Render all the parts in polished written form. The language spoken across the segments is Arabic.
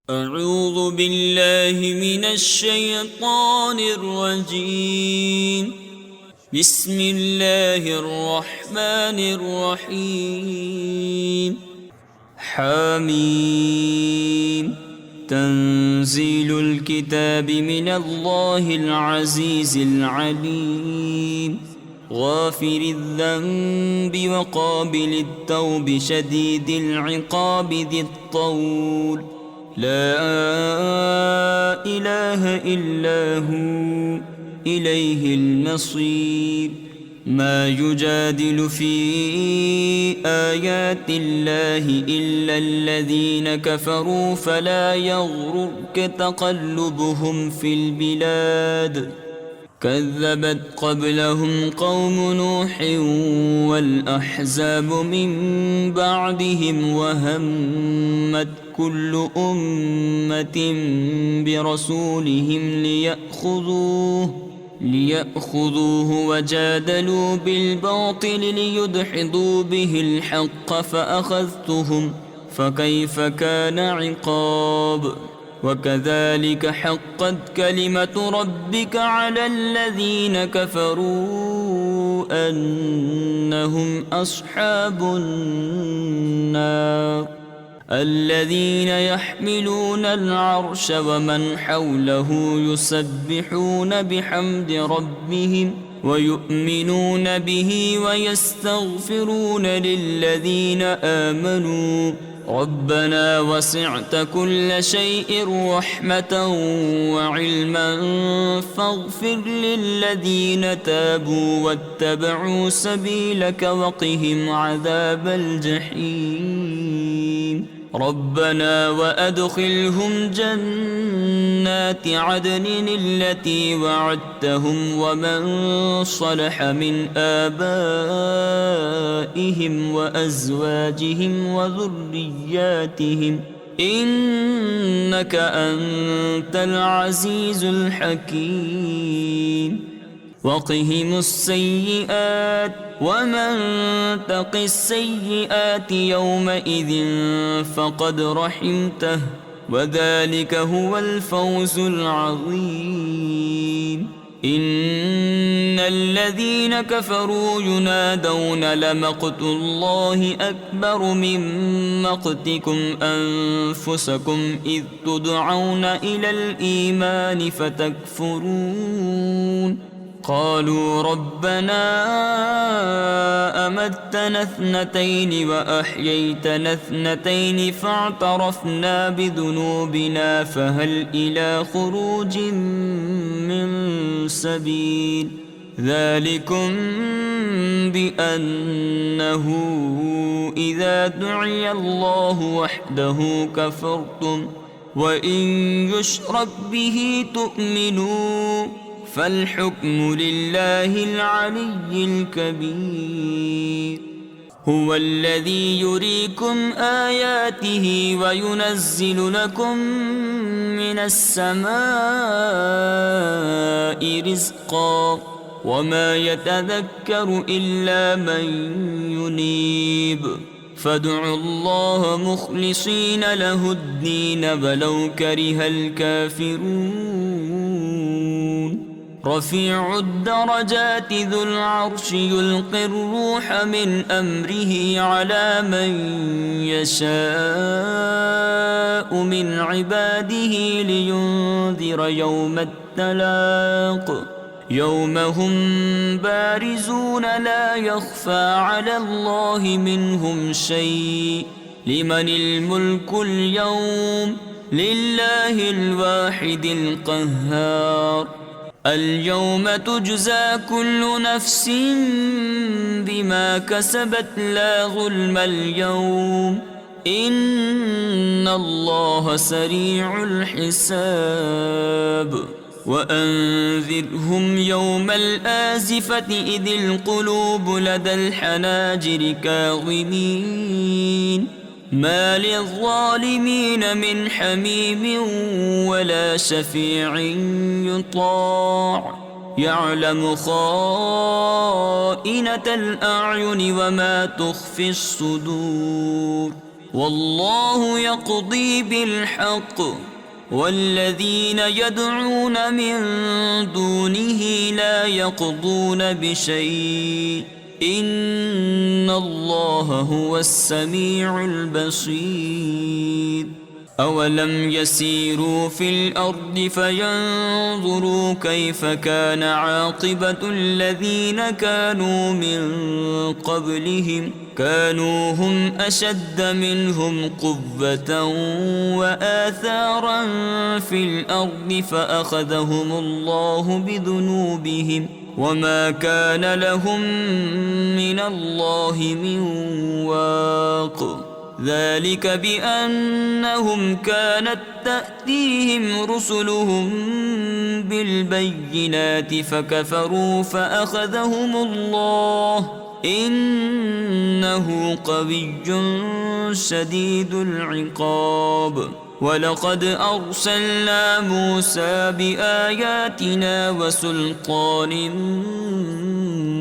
أعوذ بالله من الشيطان الرجيم. بسم الله الرحمن الرحيم. حميم. تنزيل الكتاب من الله العزيز العليم. غافر الذنب وقابل التوب شديد العقاب ذي الطول. لا إله إلا هو إليه المصير. ما يجادل في آيات الله إلا الذين كفروا فلا يغررك تقلبهم في البلاد. كذبت قبلهم قوم نوح والأحزاب من بعدهم وهمت كل أمة برسولهم ليأخذوه وجادلوا بالباطل ليدحضوا به الحق فأخذتهم فكيف كان عقاب. وكذلك حقت كلمة ربك على الذين كفروا أنهم أصحاب النار. الذين يحملون العرش ومن حوله يسبحون بحمد ربهم ويؤمنون به ويستغفرون للذين آمنوا ربنا وسعت كل شيء رحمة وعلما فاغفر للذين تابوا واتبعوا سبيلك وقهم عذاب الجحيم. ربنا وأدخلهم جنات عدن التي وعدتهم ومن صلح من آبائهم وأزواجهم وذرياتهم إنك أنت العزيز الحكيم. وقهم السيئات ومن تق السيئات يومئذ فقد رحمته وذلك هو الفوز العظيم. إن الذين كفروا ينادون لمقت الله أكبر من مقتكم أنفسكم إذ تدعون إلى الإيمان فتكفرون. قالوا ربنا أمتنا اثنتين وأحييتنا اثنتين فاعترفنا بذنوبنا فهل إلى خروج من سبيل. ذلكم بأنه إذا دعي الله وحده كفرتم وإن يشرك به تؤمنوا فالحكم لله العلي الكبير. هو الذي يريكم آياته وينزل لكم من السماء رزقا وما يتذكر إلا من ينيب. فادعوا الله مخلصين له الدين ولو كره الكافرون. رفيع الدرجات ذو العرش يلقي الروح من أمره على من يشاء من عباده لينذر يوم التلاق يوم هم بارزون لا يخفى على الله منهم شيء. لمن الملك اليوم لله الواحد القهار. اليوم تجزى كل نفس بما كسبت لا ظلم اليوم إن الله سريع الحساب. وأنذرهم يوم الآزفة إذ القلوب لدى الحناجر كاظمين ما للظالمين من حميم ولا شفيع يطاع. يعلم خائنة الأعين وما تخفي الصدور والله يقضي بالحق والذين يدعون من دونه لا يقضون بشيء إن الله هو السميع البصير أولم يسيروا في الأرض فينظروا كيف كان عاقبة الذين كانوا من قبلهم كانوا هم أشد منهم قوة وآثارا في الأرض فأخذهم الله بذنوبهم وما كان لهم من الله من واق ذلك بأنهم كانت تأتيهم رسلهم بالبينات فكفروا فأخذهم الله إنه قوي شديد العقاب ولقد أرسلنا موسى بآياتنا وسلطان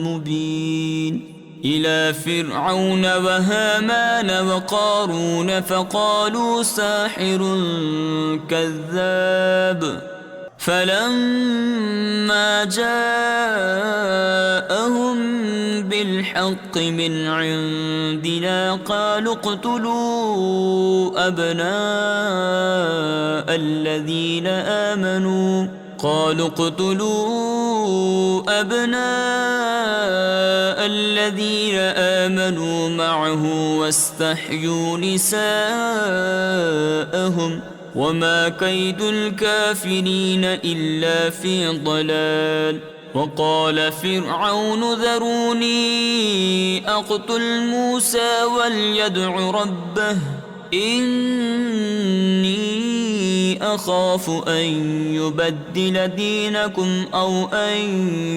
مبين إلى فرعون وهامان وقارون فقالوا ساحر كذاب فلما جاءهم بالحق من عندنا قالوا اقتلوا أبناء الذين آمنوا معه واستحيوا نساءهم وما كيد الكافرين إلا في ضلال وقال فرعون ذروني أقتل موسى وليدع ربه إني أخاف أن يبدل دينكم أو أن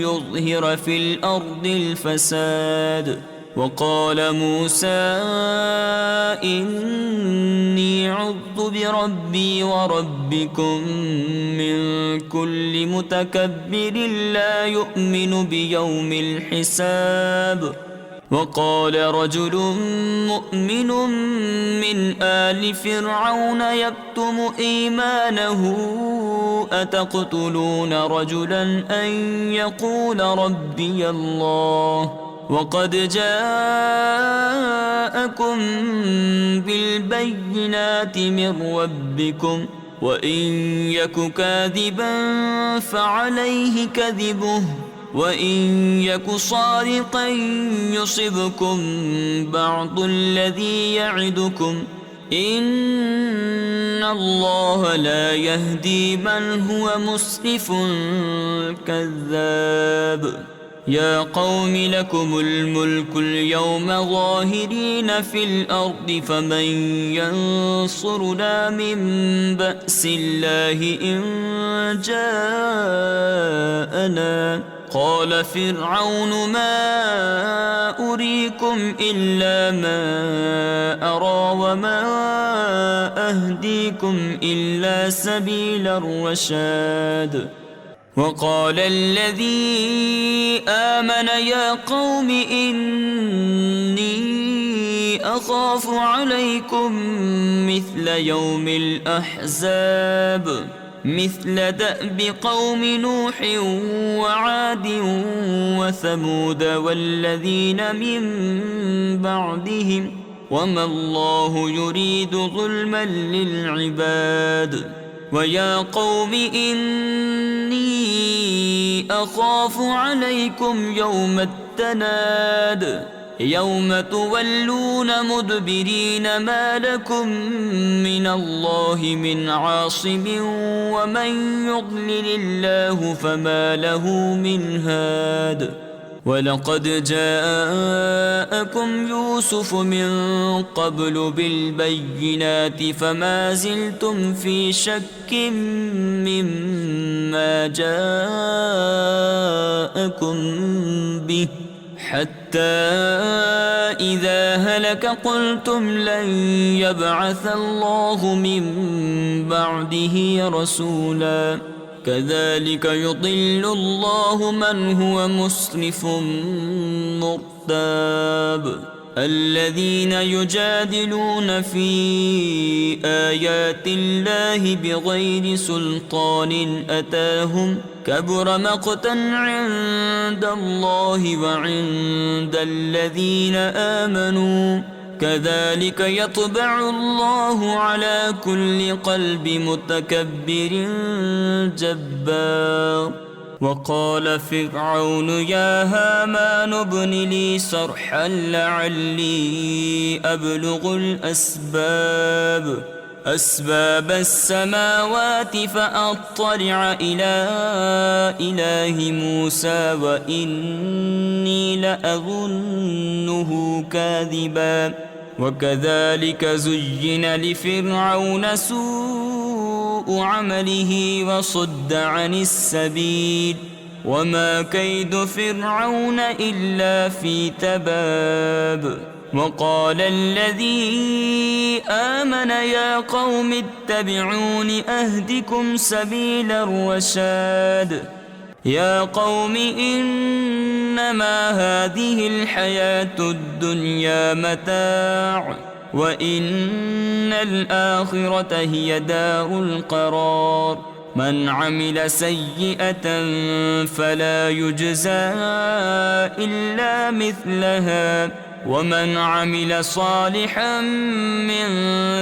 يظهر في الأرض الفساد وقال موسى إني عذت بربي وربكم من كل متكبر لا يؤمن بيوم الحساب وقال رجل مؤمن من آل فرعون يكتم إيمانه أتقتلون رجلا أن يقول ربي الله وقد جاءكم بالبينات من ربكم وإن يك كاذبا فعليه كذبه وإن يك صادقا يصبكم بعض الذي يعدكم إن الله لا يهدي من هو مسرف كذاب يا قوم لكم الملك اليوم ظاهرين في الأرض فمن ينصرنا من بأس الله إن جاءنا قال فرعون ما أريكم إلا ما أرى وما أهديكم إلا سبيل الرشاد وقال الذي آمن يا قوم إني أخاف عليكم مثل يوم الأحزاب مثل دأب قوم نوح وعاد وثمود والذين من بعدهم وما الله يريد ظلما للعباد ويا قوم إني أخاف عليكم يوم التناد يوم تولون مدبرين ما لكم من الله من عاصم ومن يضلل الله فما له من هاد ولقد جاءكم يوسف من قبل بالبينات فما زلتم في شك مما جاءكم به حتى إذا هلك قلتم لن يبعث الله من بعده رسولا كذلك يضل الله من هو مسرف مرتاب الذين يجادلون في آيات الله بغير سلطان أتاهم كبر مقتا عند الله وعند الذين آمنوا كذلك يطبع الله على كل قلب متكبر جبار. وقال فرعون يا هامان ابن لي صرحا لعلي أبلغ أسباب السماوات فأطلع إلى إله موسى وإني لأظنه كاذبا. وكذلك زين لفرعون سوء عمله وصد عن السبيل وما كيد فرعون إلا في تباب. وقال الذي آمن يا قوم اتبعون أهدكم سبيل الرشاد. يا قوم إنما هذه الحياة الدنيا متاع وإن الآخرة هي دار القرار. من عمل سيئة فلا يجزى إلا مثلها ومن عمل صالحا من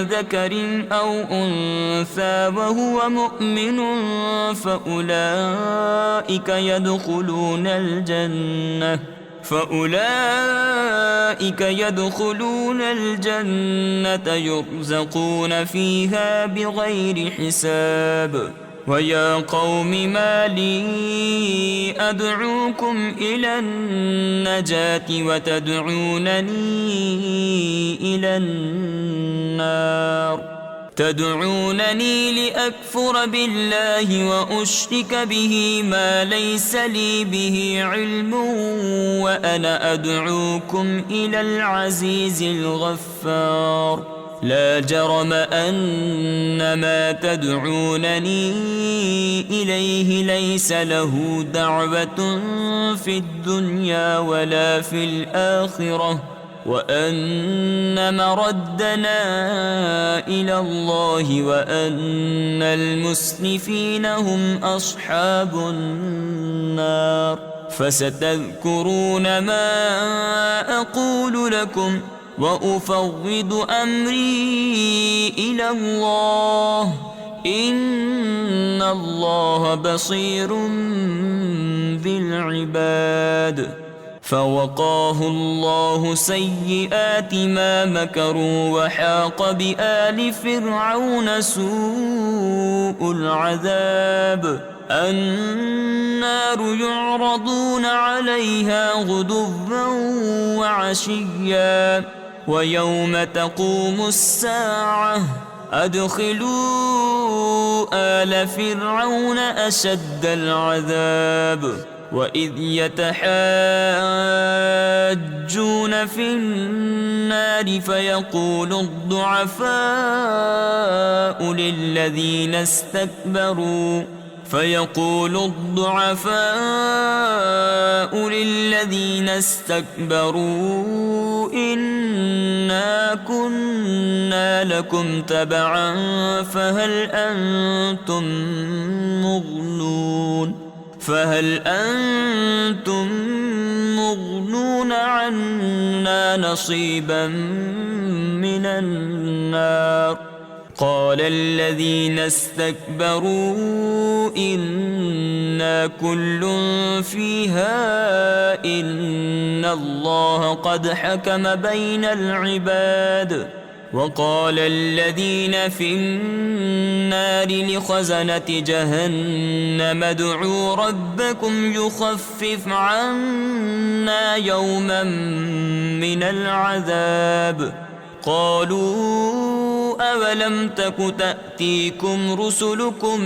ذكر أو أنثى وهو مؤمن فأولئك يدخلون الجنة يرزقون فيها بغير حساب. ويا قوم ما لي أدعوكم إلى النجاة وتدعونني إلى النار. تدعونني لأكفر بالله وأشرك به ما ليس لي به علم وأنا أدعوكم إلى العزيز الغفار. لا جرم أن ما تدعونني إليه ليس له دعوة في الدنيا ولا في الآخرة وأن مردنا إلى الله وأن المسرفين هم أصحاب النار. فستذكرون ما أقول لكم وأفوض أمري إلى الله إن الله بصير بالعباد. فوقاه الله سيئات ما مكروا وحاق بآل فرعون سوء العذاب. النار يعرضون عليها غدوا وعشيا ويوم تقوم الساعة أدخلوا آل فرعون أشد العذاب. وإذ يتحاجون في النار فيقول الضعفاء للذين استكبروا إنا كنا لكم تبعا فهل أنتم مغنون عنا نصيبا من النار. قال الذين استكبروا إنا كل فيها إن الله قد حكم بين العباد. وقال الذين في النار لخزنة جهنم ادعوا ربكم يخفف عنا يوما من العذاب. قالوا أولم تك تأتيكم رسلكم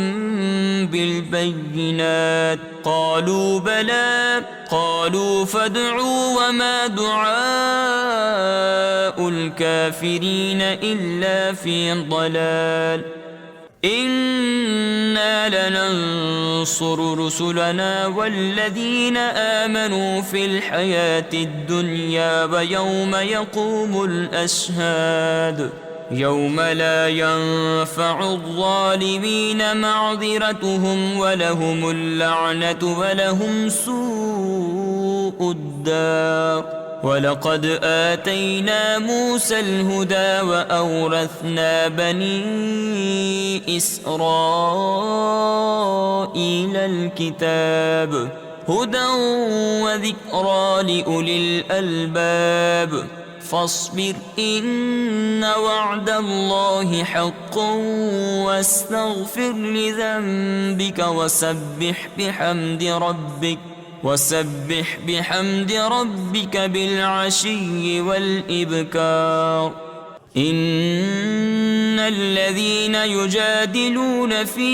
بالبينات قالوا بلى قالوا فادعوا وما دعاء الكافرين إلا في ضلال. إنا لننصر رسلنا والذين آمنوا في الحياة الدنيا ويوم يقوم الأشهاد يوم لا ينفع الظالمين معذرتهم ولهم اللعنة ولهم سوء الدار. ولقد آتينا موسى الهدى وأورثنا بني إسرائيل الكتاب هدى وذكرى لأولي الألباب. فاصبر إن وعد الله حق واستغفر لذنبك وسبح بحمد ربك بالعشي والإبكار. إن الذين يجادلون في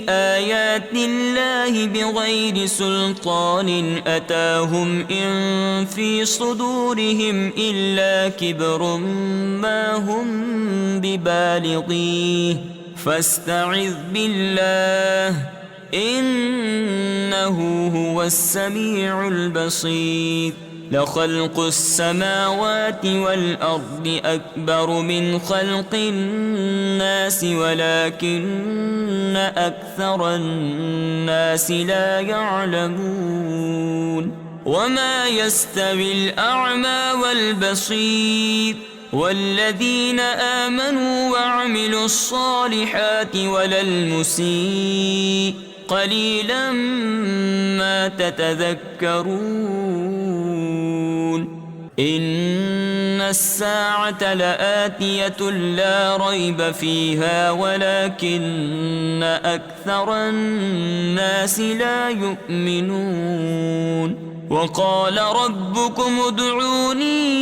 آيات الله بغير سلطان أتاهم إن في صدورهم إلا كبر ما هم ببالغيه فاستعذ بالله إنه هو السميع البصير. لخلق السماوات والأرض أكبر من خلق الناس ولكن أكثر الناس لا يعلمون. وما يستوي الأعمى والبصير والذين آمنوا وعملوا الصالحات ولا المسيء قليلا ما تتذكرون. إن الساعة لآتية لا ريب فيها ولكن أكثر الناس لا يؤمنون. وقال ربكم ادعوني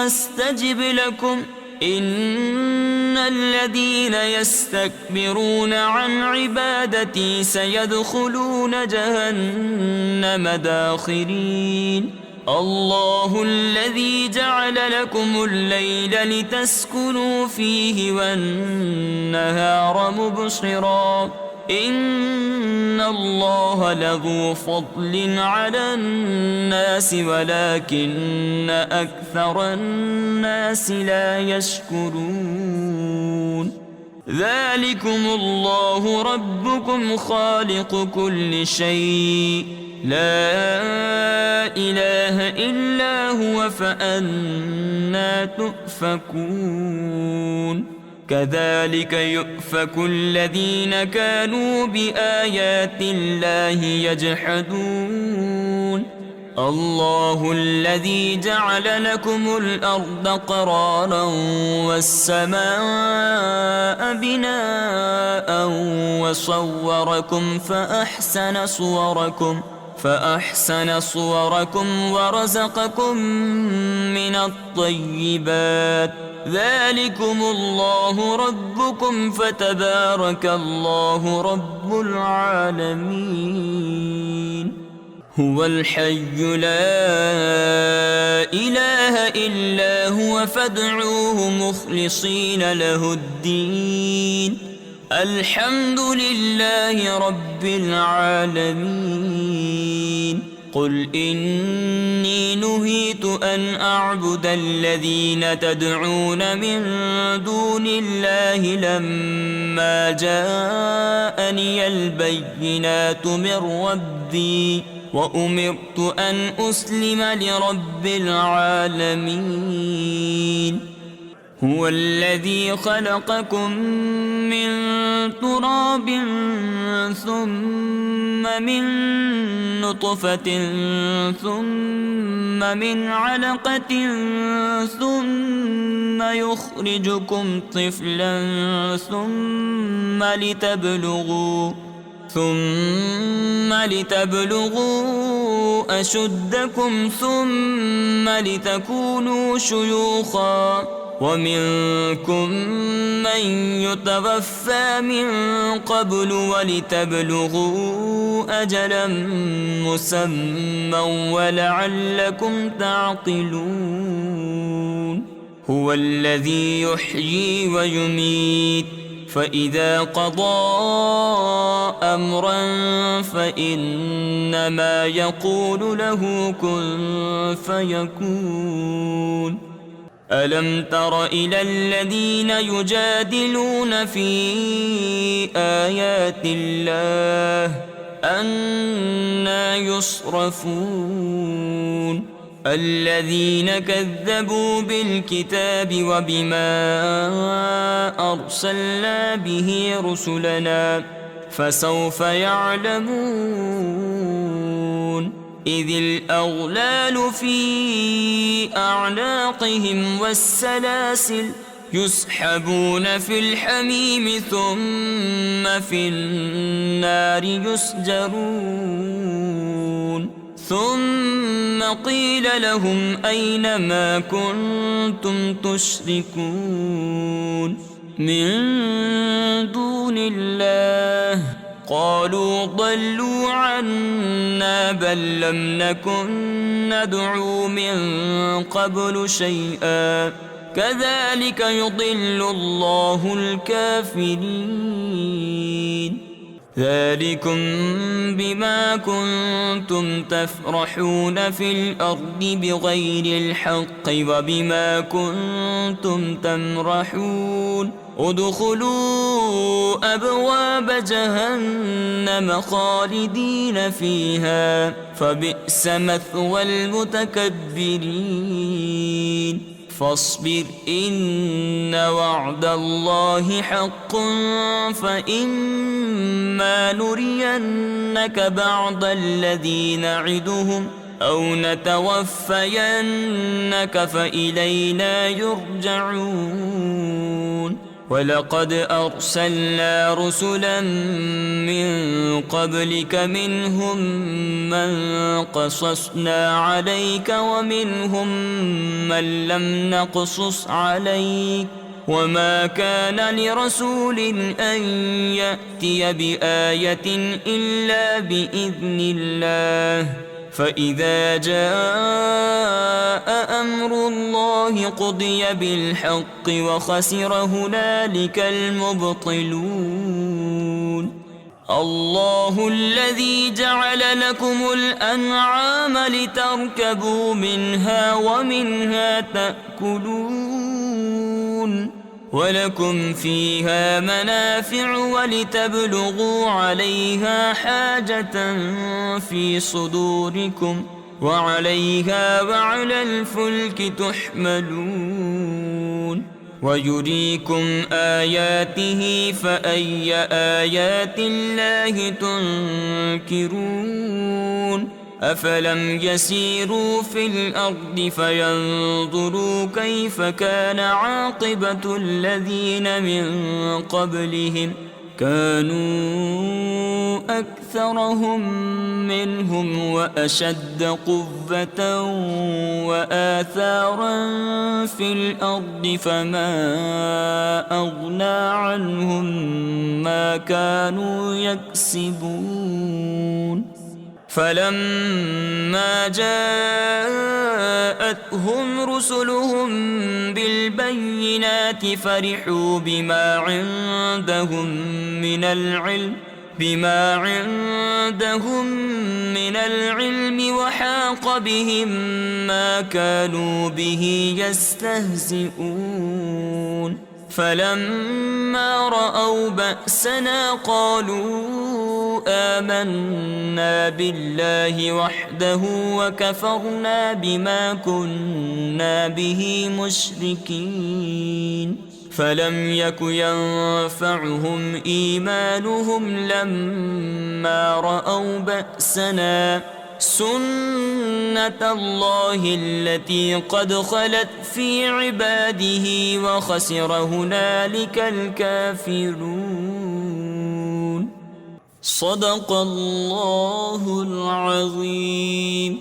أستجب لكم إن الذين يستكبرون عن عبادتي سيدخلون جهنم داخرين. الله الذي جعل لكم الليل لتسكنوا فيه والنهار مبصرا إن الله لذو فضل على الناس ولكن أكثر الناس لا يشكرون. ذلكم الله ربكم خالق كل شيء لا إله إلا هو فأنى تؤفكون. كذلك يؤفك الذين كانوا بآيات الله يجحدون. الله الذي جعل لكم الأرض قرارا والسماء بناء وصوركم فأحسن صوركم ورزقكم من الطيبات. ذلكم الله ربكم فتبارك الله رب العالمين. هو الحي لا إله إلا هو فادعوه مخلصين له الدين الحمد لله رب العالمين. قل إني نهيت أن أعبد الذين تدعون من دون الله لما جاءني البينات من ربي وأمرت أن أسلم لرب العالمين. هو الذي خلقكم من تراب ثم من نطفة ثم من علقة ثم يخرجكم طفلا ثم لتبلغوا أشدكم ثم لتكونوا شيوخا ومنكم من يتوفى من قبل ولتبلغوا أجلا مسمى ولعلكم تعقلون. هو الذي يحيي ويميت فإذا قضى أمرا فإنما يقول له كن فيكون. ألم تر إلى الذين يجادلون في آيات الله أنى يصرفون الذين كذبوا بالكتاب وبما أرسلنا به رسلنا فسوف يعلمون إذ الأغلال في أعناقهم والسلاسل يسحبون في الحميم ثم في النار يسجرون ثم قيل لهم أين ما كنتم تشركون من دون الله قالوا ضلوا عنا بل لم نكن ندعو من قبل شيئا كذلك يضل الله الكافرين. ذلكم بما كنتم تفرحون في الأرض بغير الحق وبما كنتم تمرحون ادخلوا أبواب جهنم خالدين فيها فبئس مثوى المتكبرين. فاصبر إن وعد الله حق فإما نرينك بعض الذي نعدهم أو نتوفينك فإلينا يرجعون. ولقد أرسلنا رسلا من قبلك منهم من قصصنا عليك ومنهم من لم نقصص عليك وما كان لرسول أن يأتي بآية إلا بإذن الله فإذا جاء أمر الله قضي بالحق وخسر هنالك المبطلون. الله الذي جعل لكم الأنعام لتركبوا منها ومنها تأكلون ولكم فيها منافع ولتبلغوا عليها حاجة في صدوركم وعليها وعلى الفلك تحملون ويريكم آياته فأي آيات الله تنكرون. أفلم يسيروا في الأرض فينظروا كيف كان عاقبة الذين من قبلهم كانوا أكثرهم منهم وأشد قوة وآثارا في الأرض فما أغنى عنهم ما كانوا يكسبون. فلما جاءتهم رسلهم بالبينات فرحوا بما عندهم من العلم وحاق بهم ما كانوا به يستهزئون. فلما رأوا بأسنا قالوا آمنا بالله وحده وكفرنا بما كنا به مشركين. فلم يك ينفعهم إيمانهم لما رأوا بأسنا سنة الله التي قد خلت في عباده وخسر هنالك الكافرون. صدق الله العظيم.